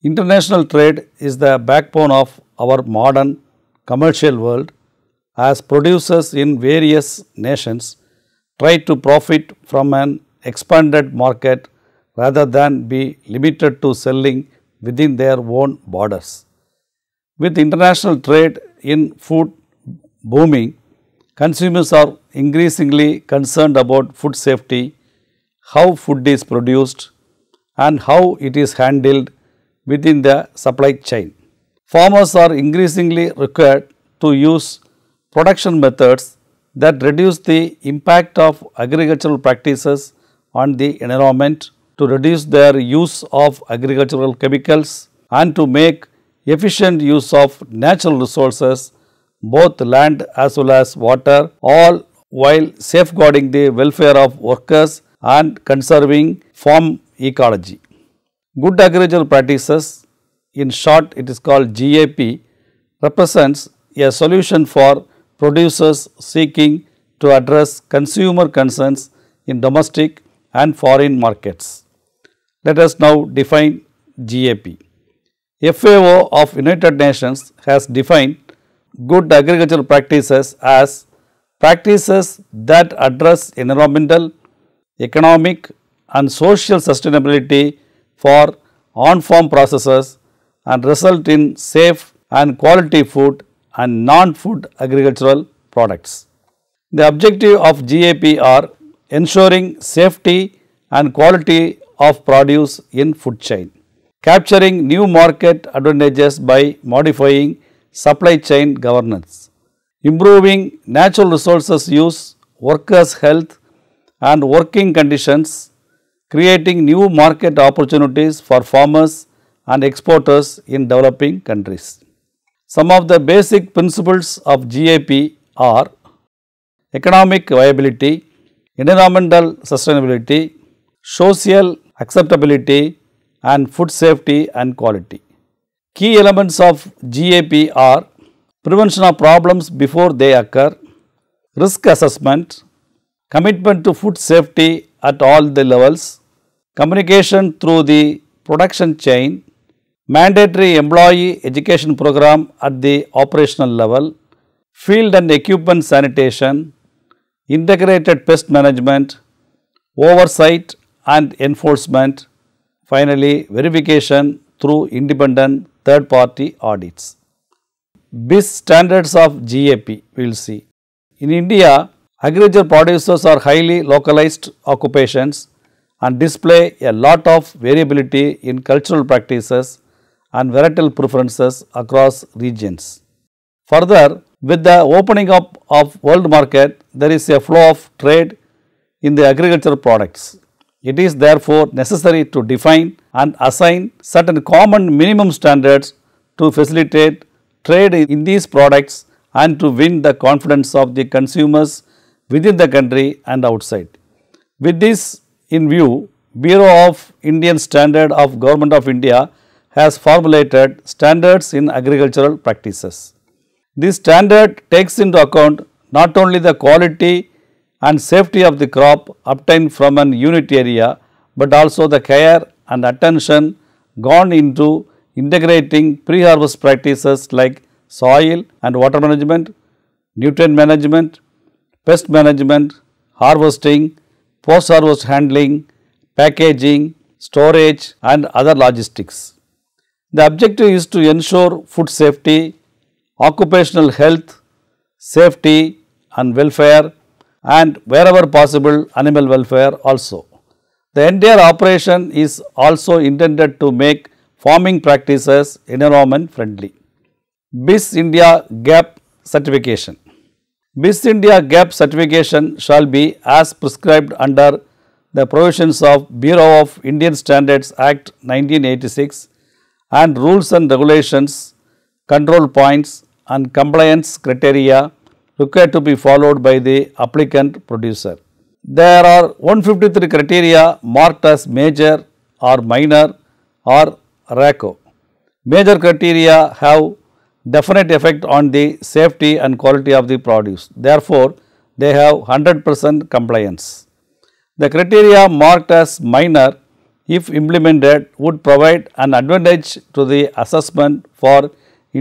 International trade is the backbone of our modern commercial world as producers in various nations try to profit from an expanded market rather than be limited to selling within their own borders. With international trade in food booming, consumers are increasingly concerned about food safety, how food is produced, and how it is handled within the supply chain. Farmers are increasingly required to use production methods that reduce the impact of agricultural practices on the environment, to reduce their use of agricultural chemicals, and to make efficient use of natural resources, both land as well as water, all while safeguarding the welfare of workers and conserving farm ecology. Good agricultural practices, in short it is called GAP, represents a solution for producers seeking to address consumer concerns in domestic and foreign markets. Let us now define GAP. FAO of United Nations has defined good agricultural practices as practices that address environmental, economic and social sustainability for on-farm processes and result in safe and quality food and non-food agricultural products. The objective of GAP are ensuring safety and quality of produce in food chain, capturing new market advantages by modifying supply chain governance, improving natural resources use, workers' health and working conditions, creating new market opportunities for farmers and exporters in developing countries. Some of the basic principles of GAP are economic viability, environmental sustainability, social acceptability and food safety and quality. Key elements of GAP are prevention of problems before they occur, risk assessment, commitment to food safety at all the levels, communication through the production chain, mandatory employee education program at the operational level, field and equipment sanitation, integrated pest management, oversight and enforcement, finally verification through independent third party audits. BIS standards of GAP we will see. In India, agriculture producers are highly localized occupations and display a lot of variability in cultural practices and varietal preferences across regions. Further, with the opening up of world market, there is a flow of trade in the agricultural products. It is therefore necessary to define and assign certain common minimum standards to facilitate trade in these products and to win the confidence of the consumers within the country and outside. With this in view, Bureau of Indian Standard of Government of India has formulated standards in agricultural practices. This standard takes into account not only the quality and safety of the crop obtained from an unit area, but also the care and attention gone into integrating pre-harvest practices like soil and water management, nutrient management, pest management, harvesting, post-harvest handling, packaging, storage and other logistics. The objective is to ensure food safety, occupational health, safety and welfare, and wherever possible animal welfare also. The entire operation is also intended to make farming practices environment friendly. BIS India GAP certification. BIS India GAP certification shall be as prescribed under the provisions of Bureau of Indian Standards Act 1986 and rules and regulations, control points and compliance criteria required to be followed by the applicant producer. There are 153 criteria marked as major or minor or RACO. Major criteria have definite effect on the safety and quality of the produce. Therefore, they have 100% compliance. The criteria marked as minor if implemented, would provide an advantage to the assessment for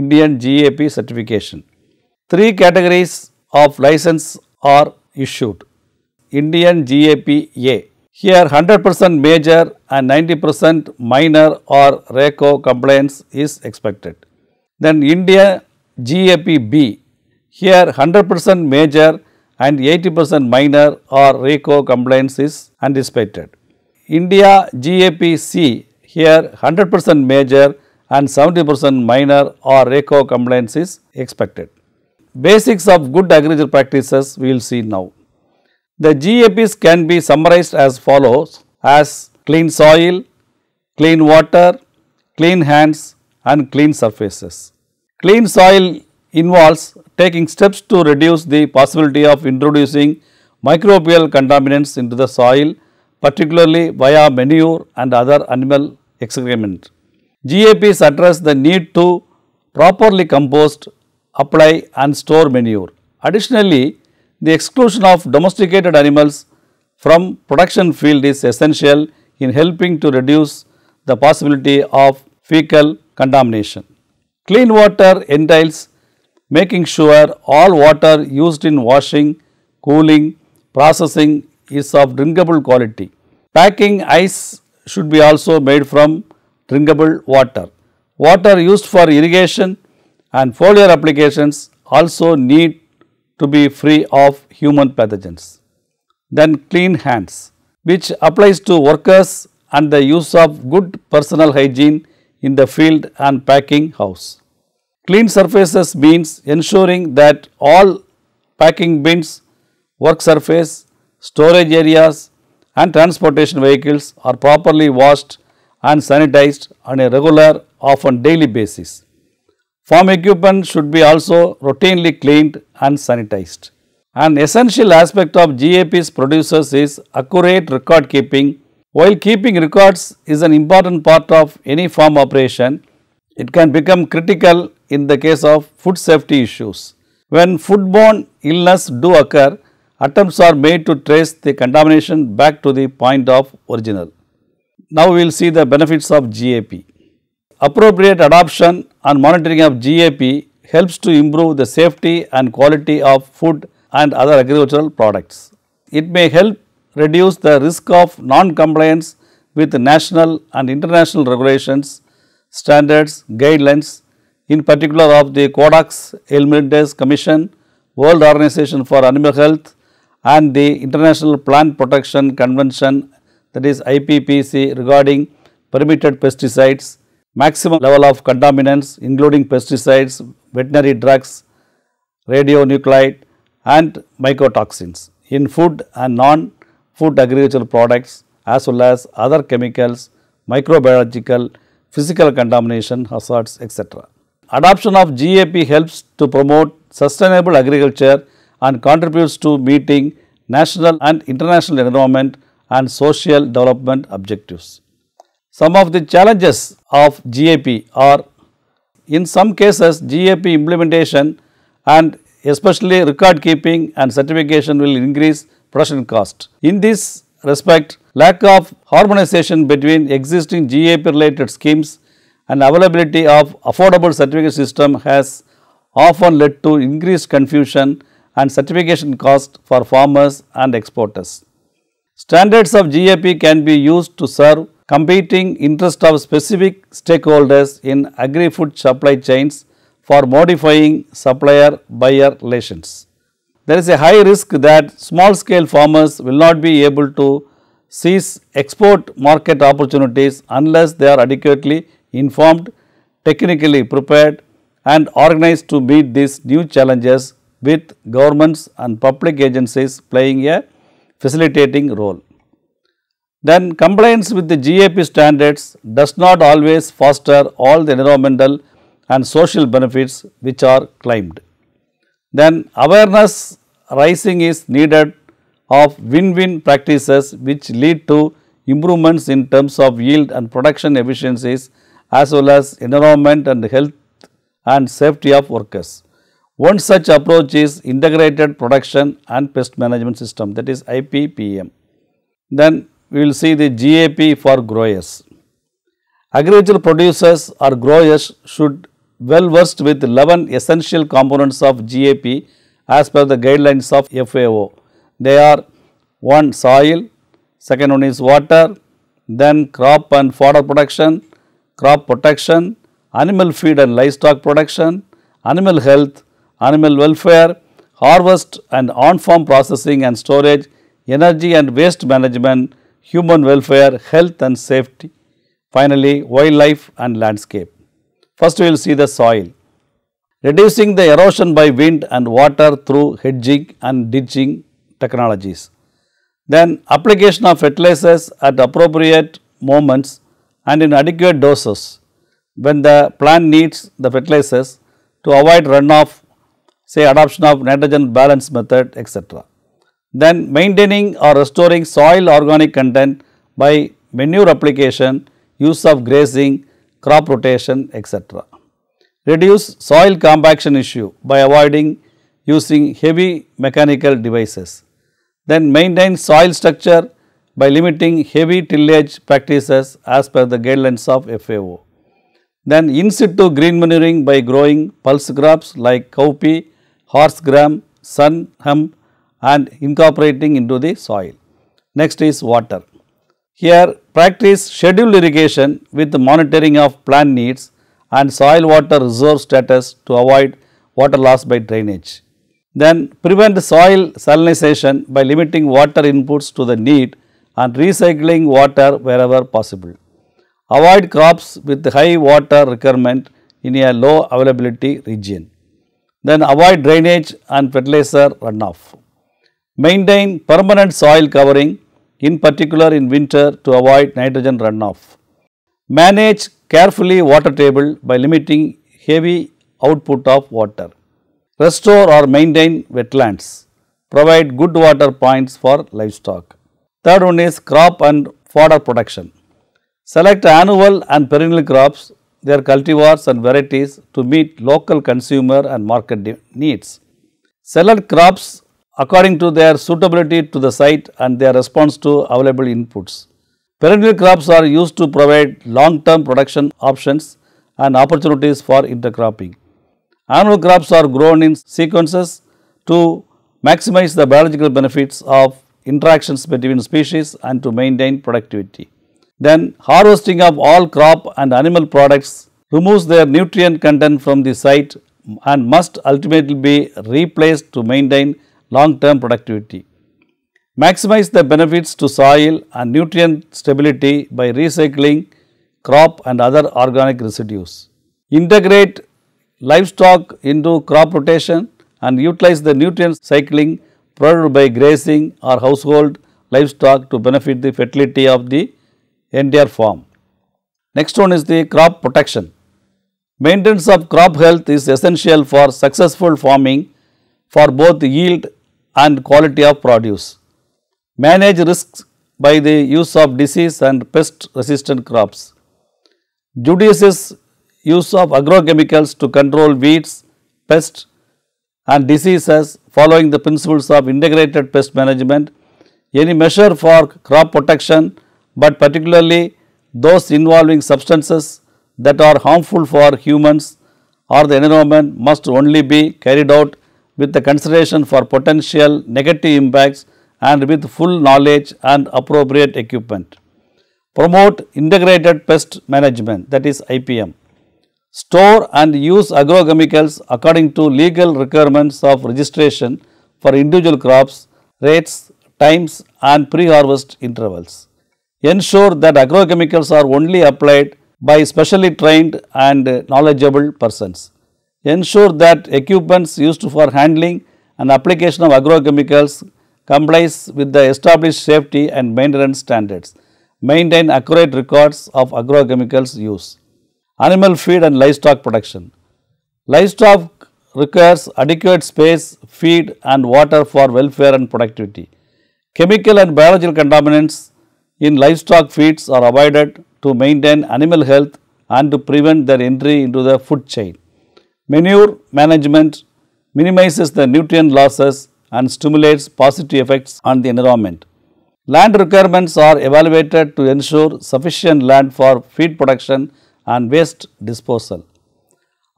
Indian GAP certification. Three categories of license are issued. Indian GAP A. Here 100% major and 90% minor or RECO compliance is expected. Then India GAP B. Here 100% major and 80% minor or RECO compliance is anticipated. India GAP C. Here 100% major and 70% minor or RECO compliance is expected. Basics of good agricultural practices we will see now. The GAPs can be summarized as follows as clean soil, clean water, clean hands and clean surfaces. Clean soil involves taking steps to reduce the possibility of introducing microbial contaminants into the soil, particularly via manure and other animal excrement. GAPs address the need to properly compost, apply and store manure. Additionally, the exclusion of domesticated animals from production field is essential in helping to reduce the possibility of fecal contamination. Clean water entails making sure all water used in washing, cooling, processing is of drinkable quality. Packing ice should be also made from drinkable water. Water used for irrigation and foliar applications also need to be free of human pathogens. Then clean hands, which applies to workers and the use of good personal hygiene in the field and packing house. Clean surfaces means ensuring that all packing bins, work surface, storage areas and transportation vehicles are properly washed and sanitized on a regular, often daily basis. Farm equipment should be also routinely cleaned and sanitized. An essential aspect of GAP's producers is accurate record keeping. While keeping records is an important part of any farm operation, it can become critical in the case of food safety issues. When foodborne illness do occur, attempts are made to trace the contamination back to the point of original. Now we will see the benefits of GAP. Appropriate adoption and monitoring of GAP helps to improve the safety and quality of food and other agricultural products. It may help reduce the risk of non-compliance with national and international regulations, standards, guidelines, in particular of the Codex Alimentarius Commission, World Organization for Animal Health and the International Plant Protection Convention, that is IPPC, regarding permitted pesticides, maximum level of contaminants including pesticides, veterinary drugs, radionuclide and mycotoxins in food and non-food agricultural products as well as other chemicals, microbiological, physical contamination hazards, etc. Adoption of GAP helps to promote sustainable agriculture and contributes to meeting national and international environment and social development objectives. Some of the challenges of GAP are: in some cases GAP implementation and especially record keeping and certification will increase production cost. In this respect, lack of harmonization between existing GAP related schemes and availability of affordable certificate system has often led to increased confusion and certification cost for farmers and exporters. Standards of GAP can be used to serve competing interests of specific stakeholders in agri-food supply chains for modifying supplier-buyer relations. There is a high risk that small scale farmers will not be able to seize export market opportunities unless they are adequately informed, technically prepared and organized to meet these new challenges, with governments and public agencies playing a facilitating role. Then compliance with the GAP standards does not always foster all the environmental and social benefits which are claimed. Then awareness raising is needed of win-win practices which lead to improvements in terms of yield and production efficiencies as well as environment and health and safety of workers. One such approach is integrated production and pest management system, that is IPPM. Then we will see the GAP for growers. Agricultural producers or growers should well versed with 11 essential components of GAP as per the guidelines of FAO. They are: 1. Soil, second one is water, then crop and fodder production, crop protection, animal feed and livestock production, animal health, animal welfare, harvest and on-farm processing and storage, energy and waste management, human welfare, health and safety, finally wildlife and landscape. First we will see the soil. Reducing the erosion by wind and water through hedging and ditching technologies. Then application of fertilizers at appropriate moments and in adequate doses when the plant needs the fertilizers to avoid runoff, say adoption of nitrogen balance method, etc. Then maintaining or restoring soil organic content by manure application, use of grazing, crop rotation, etc. Reduce soil compaction issue by avoiding using heavy mechanical devices. Then maintain soil structure by limiting heavy tillage practices as per the guidelines of FAO. Then in situ green manuring by growing pulse crops like cowpea, horse gram, sun hemp and incorporating into the soil. Next is water. Here practice scheduled irrigation with the monitoring of plant needs and soil water reserve status to avoid water loss by drainage. Then prevent soil salinization by limiting water inputs to the need and recycling water wherever possible. Avoid crops with high water requirement in a low availability region. Then avoid drainage and fertilizer runoff. Maintain permanent soil covering, in particular in winter, to avoid nitrogen runoff. Manage carefully water table by limiting heavy output of water. Restore or maintain wetlands. Provide good water points for livestock. Third one is crop and fodder production. Select annual and perennial crops, their cultivars and varieties to meet local consumer and market needs. Select crops according to their suitability to the site and their response to available inputs. Perennial crops are used to provide long-term production options and opportunities for intercropping. Annual crops are grown in sequences to maximize the biological benefits of interactions between species and to maintain productivity. Then harvesting of all crop and animal products removes their nutrient content from the site and must ultimately be replaced to maintain long-term productivity. Maximize the benefits to soil and nutrient stability by recycling crop and other organic residues. Integrate livestock into crop rotation and utilize the nutrient cycling provided by grazing or household livestock to benefit the fertility of the entire farm. Next one is the crop protection. Maintenance of crop health is essential for successful farming for both yield and quality of produce. Manage risks by the use of disease and pest resistant crops. Judicious use of agrochemicals to control weeds, pests and diseases following the principles of integrated pest management. Any measure for crop protection, but particularly those involving substances that are harmful for humans or the environment, must only be carried out with the consideration for potential negative impacts and with full knowledge and appropriate equipment. Promote integrated pest management, that is IPM. Store and use agrochemicals according to legal requirements of registration for individual crops, rates, times and pre-harvest intervals. Ensure that agrochemicals are only applied by specially trained and knowledgeable persons. Ensure that equipments used for handling and application of agrochemicals complies with the established safety and maintenance standards. Maintain accurate records of agrochemicals use. Animal feed and livestock production. Livestock requires adequate space, feed and water for welfare and productivity. Chemical and biological contaminants in livestock feeds are avoided to maintain animal health and to prevent their entry into the food chain. Manure management minimizes the nutrient losses and stimulates positive effects on the environment. Land requirements are evaluated to ensure sufficient land for feed production and waste disposal.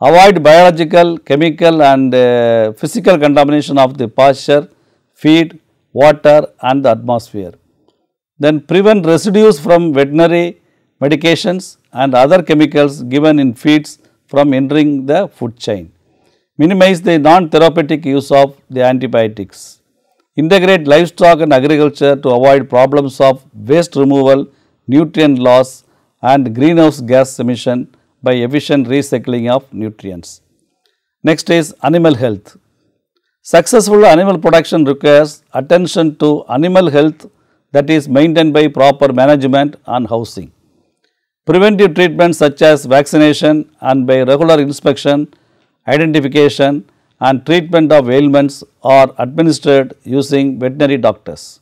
Avoid biological, chemical and physical contamination of the pasture, feed, water and the atmosphere. Then prevent residues from veterinary medications and other chemicals given in feeds from entering the food chain. Minimize the non-therapeutic use of the antibiotics. Integrate livestock and agriculture to avoid problems of waste removal, nutrient loss and greenhouse gas emission by efficient recycling of nutrients. Next is animal health. Successful animal production requires attention to animal health that is maintained by proper management and housing. Preventive treatments such as vaccination and by regular inspection, identification and treatment of ailments are administered using veterinary doctors.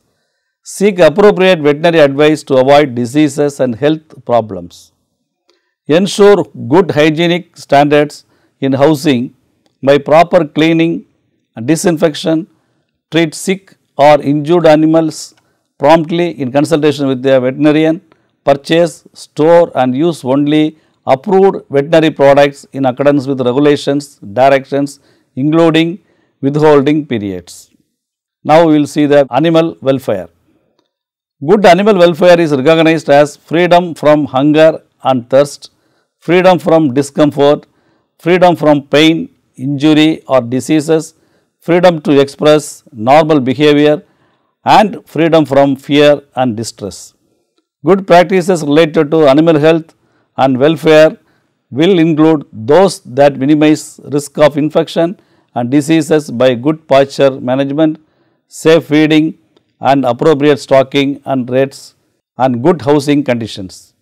Seek appropriate veterinary advice to avoid diseases and health problems. Ensure good hygienic standards in housing by proper cleaning and disinfection. Treat sick or injured animals promptly in consultation with the veterinarian. Purchase, store and use only approved veterinary products in accordance with regulations, directions including withholding periods. Now, we will see the animal welfare. Good animal welfare is recognized as freedom from hunger and thirst, freedom from discomfort, freedom from pain, injury or diseases, freedom to express normal behavior and freedom from fear and distress. Good practices related to animal health and welfare will include those that minimize risk of infection and diseases by good pasture management, safe feeding and appropriate stocking and rates and good housing conditions.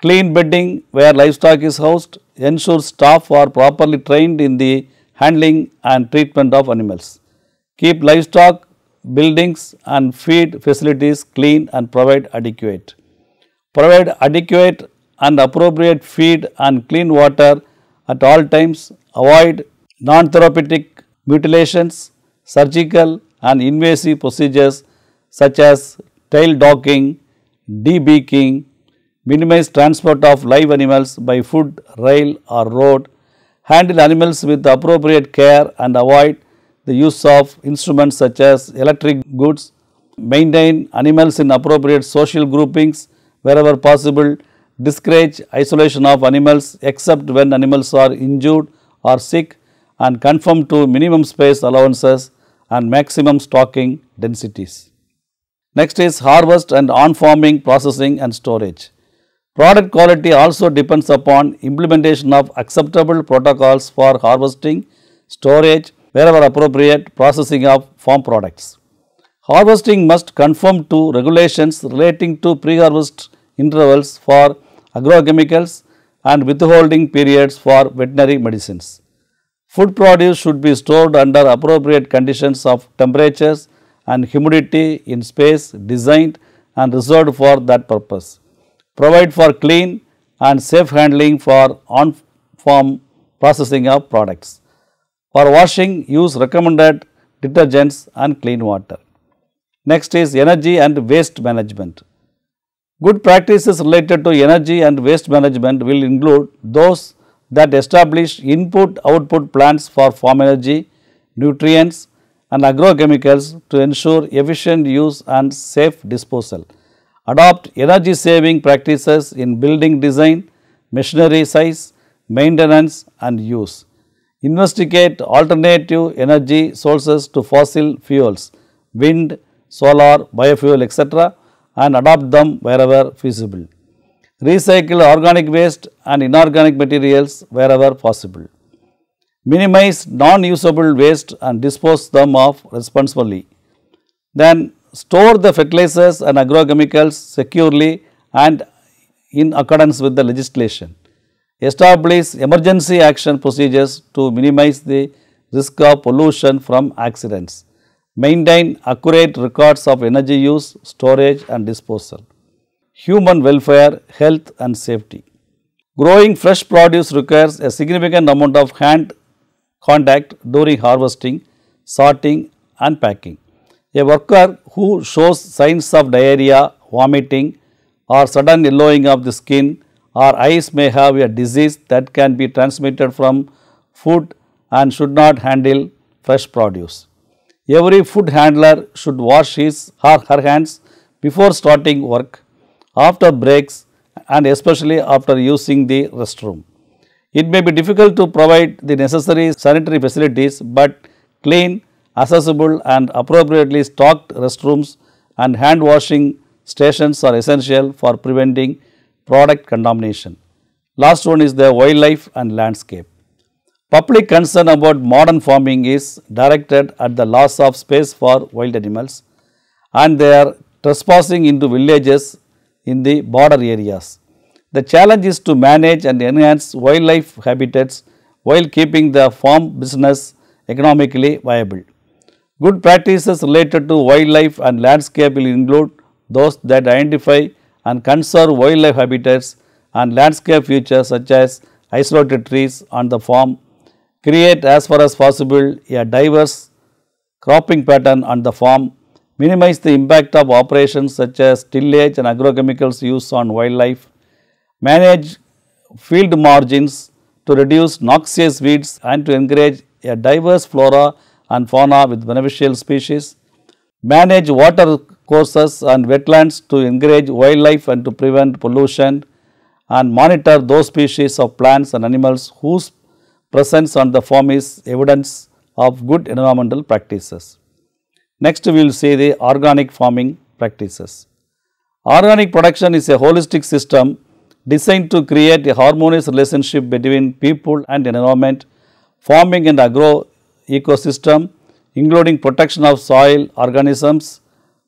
Clean bedding where livestock is housed ensures staff are properly trained in the handling and treatment of animals. Keep livestock, buildings and feed facilities clean and provide adequate and appropriate feed and clean water at all times. Avoid non-therapeutic mutilations, surgical and invasive procedures such as tail docking, debeaking. Minimize transport of live animals by foot, rail or road. Handle animals with appropriate care and avoid the use of instruments such as electric goods. Maintain animals in appropriate social groupings wherever possible. Discourage isolation of animals except when animals are injured or sick and conform to minimum space allowances and maximum stocking densities. Next is harvest and on-farming processing and storage. Product quality also depends upon implementation of acceptable protocols for harvesting, storage, wherever appropriate, processing of farm products. Harvesting must conform to regulations relating to pre-harvest intervals for agrochemicals and withholding periods for veterinary medicines. Food produce should be stored under appropriate conditions of temperatures and humidity in space designed and reserved for that purpose. Provide for clean and safe handling for on-farm processing of products. For washing, use recommended detergents and clean water. Next is energy and waste management. Good practices related to energy and waste management will include those that establish input-output plants for farm energy, nutrients and agrochemicals to ensure efficient use and safe disposal. Adopt energy saving practices in building design, machinery size, maintenance and use. Investigate alternative energy sources to fossil fuels, wind, solar, biofuel, etc. and adopt them wherever feasible. Recycle organic waste and inorganic materials wherever possible. Minimize non-usable waste and dispose them of responsibly. Then store the fertilizers and agrochemicals securely and in accordance with the legislation. Establish emergency action procedures to minimize the risk of pollution from accidents. Maintain accurate records of energy use, storage and disposal. Human welfare, health and safety. Growing fresh produce requires a significant amount of hand contact during harvesting, sorting and packing. A worker who shows signs of diarrhea, vomiting or sudden yellowing of the skin or eyes may have a disease that can be transmitted from food and should not handle fresh produce. Every food handler should wash his or her hands before starting work, after breaks and especially after using the restroom. It may be difficult to provide the necessary sanitary facilities, but clean, accessible and appropriately stocked restrooms and hand washing stations are essential for preventing product contamination. Last one is the wildlife and landscape. Public concern about modern farming is directed at the loss of space for wild animals and their trespassing into villages in the border areas. The challenge is to manage and enhance wildlife habitats while keeping the farm business economically viable. Good practices related to wildlife and landscape will include those that identify and conserve wildlife habitats and landscape features such as isolated trees on the farm, create as far as possible a diverse cropping pattern on the farm, minimize the impact of operations such as tillage and agrochemicals use on wildlife, manage field margins to reduce noxious weeds and to encourage a diverse flora and fauna with beneficial species, manage water courses and wetlands to encourage wildlife and to prevent pollution, and monitor those species of plants and animals whose presence on the farm is evidence of good environmental practices. Next, we will see the organic farming practices. Organic production is a holistic system designed to create a harmonious relationship between people and environment, farming and agro ecosystem, including protection of soil, organisms,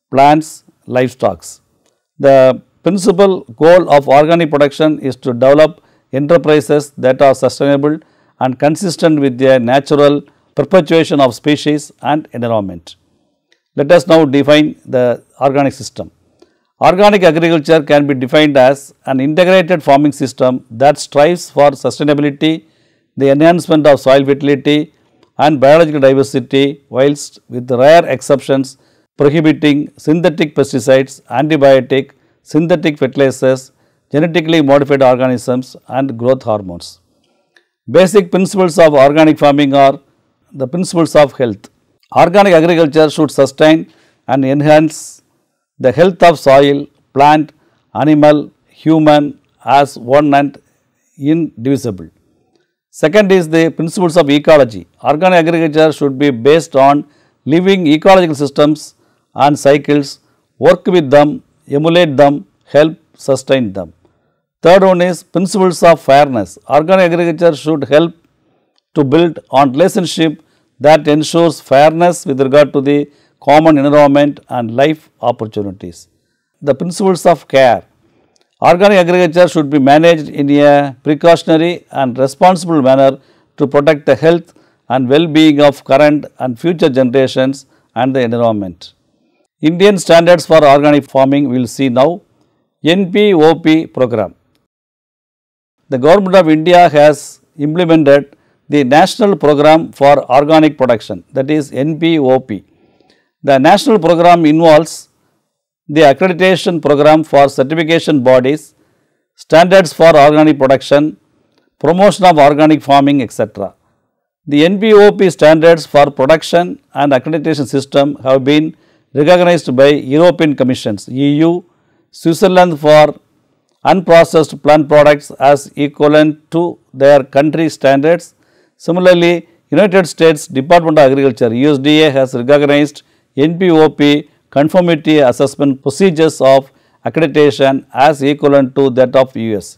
plants, livestock. The principal goal of organic production is to develop enterprises that are sustainable and consistent with their natural perpetuation of species and environment. Let us now define the organic system. Organic agriculture can be defined as an integrated farming system that strives for sustainability, the enhancement of soil fertility and biological diversity, whilst with rare exceptions prohibiting synthetic pesticides, antibiotic, synthetic fertilizers, genetically modified organisms and growth hormones. Basic principles of organic farming are the principles of health. Organic agriculture should sustain and enhance the health of soil, plant, animal, human as one and indivisible. Second is the principles of ecology. Organic agriculture should be based on living ecological systems and cycles, work with them, emulate them, help sustain them. Third one is principles of fairness. Organic agriculture should help to build on relationship that ensures fairness with regard to the common environment and life opportunities. The principles of care. Organic agriculture should be managed in a precautionary and responsible manner to protect the health and well-being of current and future generations and the environment. Indian standards for organic farming we will see now. NPOP program. The Government of India has implemented the National Program for Organic Production, that is NPOP. The national program involves the accreditation program for certification bodies, standards for organic production, promotion of organic farming, etc. The NPOP standards for production and accreditation system have been recognized by European Commissions, EU, Switzerland for unprocessed plant products as equivalent to their country standards. Similarly, United States Department of Agriculture USDA has recognized NPOP conformity assessment procedures of accreditation as equivalent to that of US.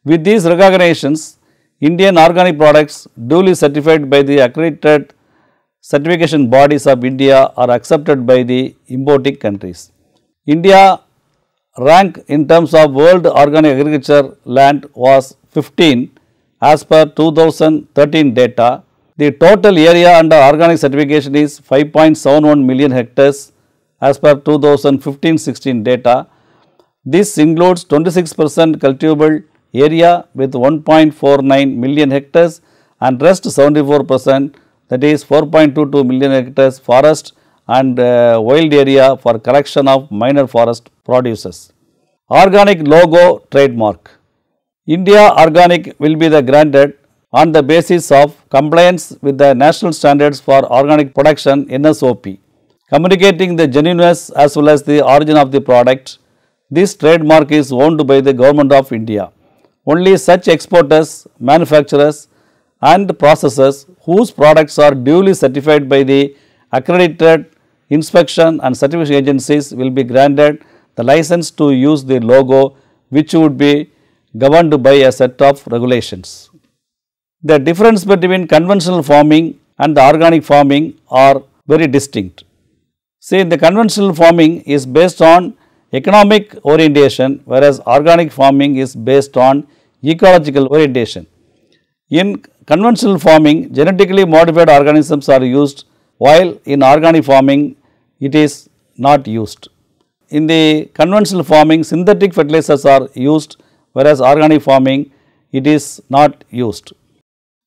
With these recognitions, Indian organic products duly certified by the accredited certification bodies of India are accepted by the importing countries. India rank in terms of world organic agriculture land was 15 as per 2013 data. The total area under organic certification is 5.71 million hectares as per 2015-16 data. This includes 26% cultivable area with 1.49 million hectares and rest 74%, that is 4.22 million hectares forest and wild area for collection of minor forest produces. Organic logo trademark. India Organic will be granted on the basis of compliance with the National Standards for Organic Production NSOP, communicating the genuineness as well as the origin of the product. This trademark is owned by the Government of India. Only such exporters, manufacturers and processors whose products are duly certified by the accredited inspection and certification agencies will be granted the license to use the logo, which would be governed by a set of regulations. The difference between conventional farming and the organic farming are very distinct. See, the conventional farming is based on economic orientation, whereas organic farming is based on ecological orientation. In conventional farming, genetically modified organisms are used, while in organic farming it is not used. In the conventional farming, synthetic fertilizers are used, whereas organic farming it is not used.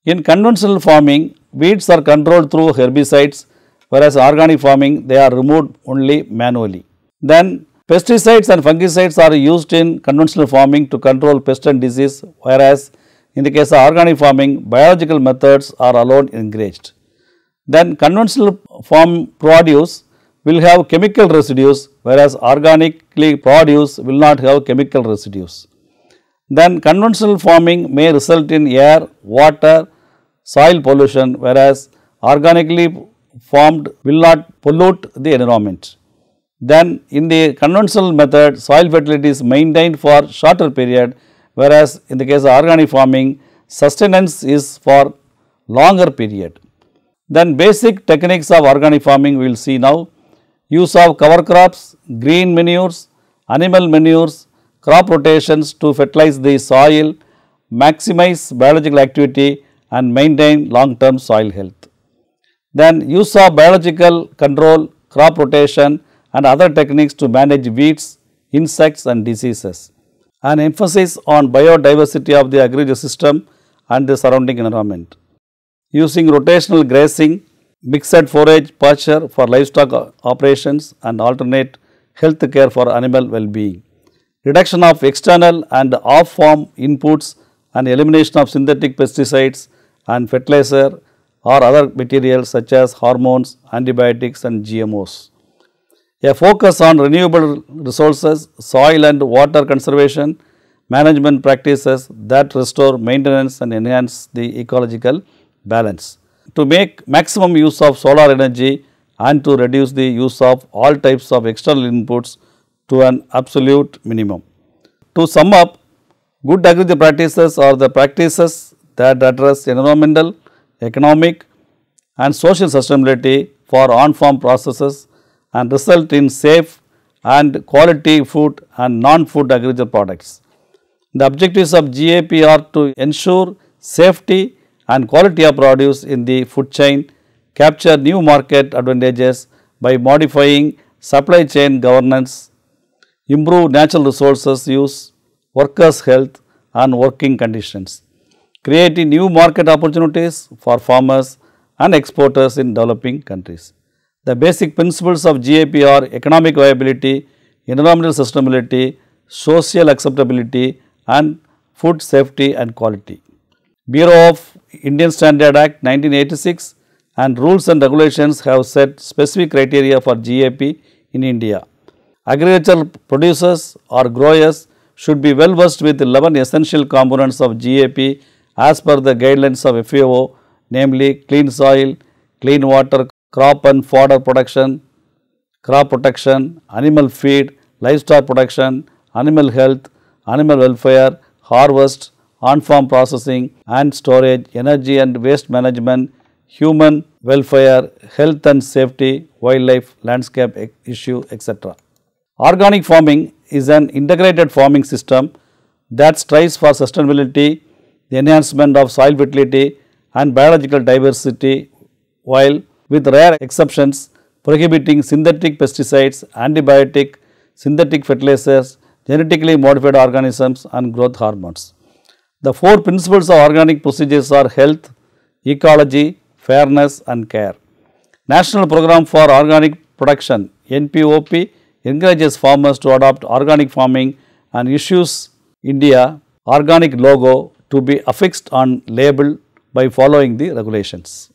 In conventional farming, weeds are controlled through herbicides, whereas organic farming they are removed only manually. Then pesticides and fungicides are used in conventional farming to control pest and disease, whereas in the case of organic farming, biological methods are allowed and encouraged. Then conventional farm produce will have chemical residues, whereas organically produce will not have chemical residues. Then conventional farming may result in air, water, soil pollution, whereas organically farmed will not pollute the environment. Then in the conventional method, soil fertility is maintained for shorter period, whereas in the case of organic farming, sustenance is for longer period. Then basic techniques of organic farming we will see now. Use of cover crops, green manures, animal manures, crop rotations to fertilize the soil, maximize biological activity and maintain long term soil health. Then use of biological control, crop rotation and other techniques to manage weeds, insects and diseases. An emphasis on biodiversity of the agriculture system and the surrounding environment. Using rotational grazing, mixed forage pasture for livestock operations and alternate health care for animal well-being. Reduction of external and off-farm inputs and elimination of synthetic pesticides and fertilizer or other materials such as hormones, antibiotics and GMOs. A focus on renewable resources, soil and water conservation, management practices that restore maintenance and enhance the ecological balance. To make maximum use of solar energy and to reduce the use of all types of external inputs to an absolute minimum. To sum up, good agriculture practices are the practices that address environmental, economic and social sustainability for on-farm processes and result in safe and quality food and non-food agriculture products. The objectives of GAP are to ensure safety and quality of produce in the food chain, capture new market advantages by modifying supply chain governance, improve natural resources use, workers' health and working conditions, creating new market opportunities for farmers and exporters in developing countries. The basic principles of GAP are economic viability, environmental sustainability, social acceptability and food safety and quality. Bureau of Indian Standard Act 1986 and rules and regulations have set specific criteria for GAP in India. Agricultural producers or growers should be well versed with 11 essential components of GAP as per the guidelines of FAO, namely clean soil, clean water, crop and fodder production, crop protection, animal feed, livestock production, animal health, animal welfare, harvest, on-farm processing and storage, energy and waste management, human welfare, health and safety, wildlife, landscape issue, etc. Organic farming is an integrated farming system that strives for sustainability, the enhancement of soil fertility and biological diversity, while with rare exceptions prohibiting synthetic pesticides, antibiotic, synthetic fertilizers, genetically modified organisms and growth hormones. The four principles of organic procedures are health, ecology, fairness and care. National Program for Organic production, NPOP, encourages farmers to adopt organic farming and issues India organic logo to be affixed on label by following the regulations.